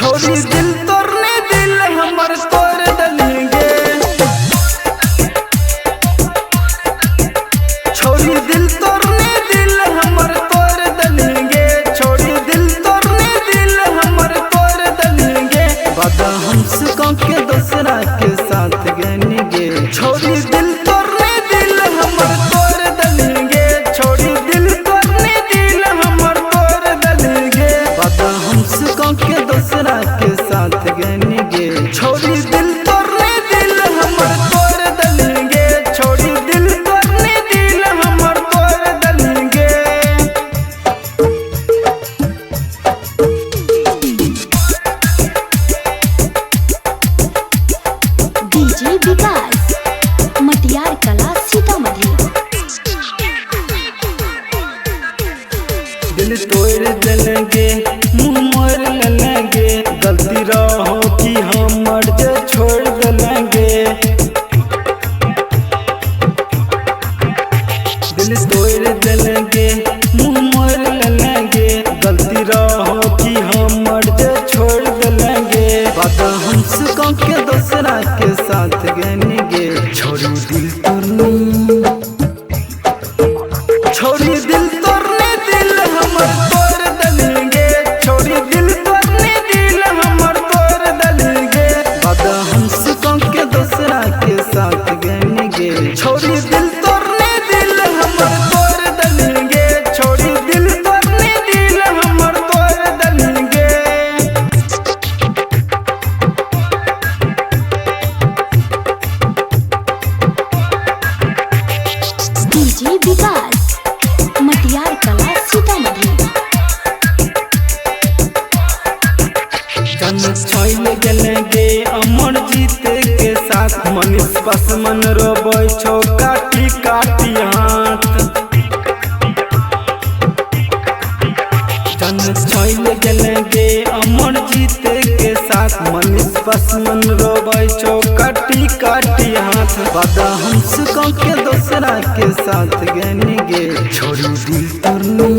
छोड़ी दिल तोड़ने दिल हमर तोड़ देंगे। छोड़ी दिल तोड़ने दिल हमर तोड़ देंगे। छोड़ी दिल तोड़ने दिल हमर तोड़ देंगे। वादा हमसे के दूसरा के साथ गनेंगे। छोड़ी दिल तोड़ने दिल हमर तोड़ देंगे। छोड़ी दिल तोड़ने दिल हमर तोड़ देंगे। वादा हमसे के दूसरा के साथ गनेंगे। छोड़ी दिल तोड़ने दिल हमर तोड़ देंगे। छोड़ी दिल तोड़ने दिल हमर तोड़ देंगे। डीजे विकास मटियार कला सीतामढ़ी। दिल तोड़ देंगे मुँह मोड़ लेंगे। गलती रहो कि हम मर्ज छोड़ देंगे। दिल तोड़ देंगे मुँह मोड़ लेंगे। गलती रहो कि हम मर्ज छोड़ देंगे। वादा हमसे के दूसरा के साथ गनेंगे। छोड़ी दिल तोड़ने छोड़ी दिल तोड़ने दिल हमर तोड़ देंगे। छोड़ी दिल तोड़ने दिल हमर तोड़ देंगे। वादा हमसे के दूसरा के साथ गनेंगे। छोड़ी दिल तोड़ने दिल हमर तोड़ देंगे। छोड़ी दिल तोड़ने दिल हमर तोड़ देंगे। डीजे विकास मटियार कला सीतामढ़ी। छैल गेलेंगे अमर जीते के साथ। मनीष पासवान रोबै छौ काटी काटी हाथ। छैल गेलेंगे अमर जीते के साथ। मनीष पासवान रोबै छौ काटी काटी हाथ। वादा हमसे के दूसरा के साथ गनेंगे। छोड़ी दिल तोड़ने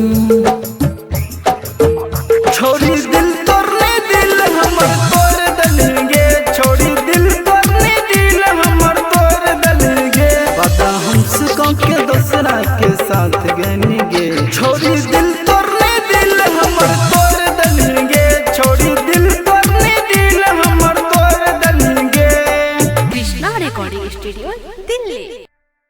छोड़ी दिल तोड़ने दिल हमर तोड़ देंगे। छोड़ी दिल तोड़ने दिल हमर तोड़ देंगे। वादा हमसे के दूसरा के साथ गनेंगे। छोड़ी दिल तोड़ने दिल हमर तोड़ देंगे। छोड़ी दिल तोड़ने दिल हमर तोड़ देंगे। Krishna recording studio Delhi.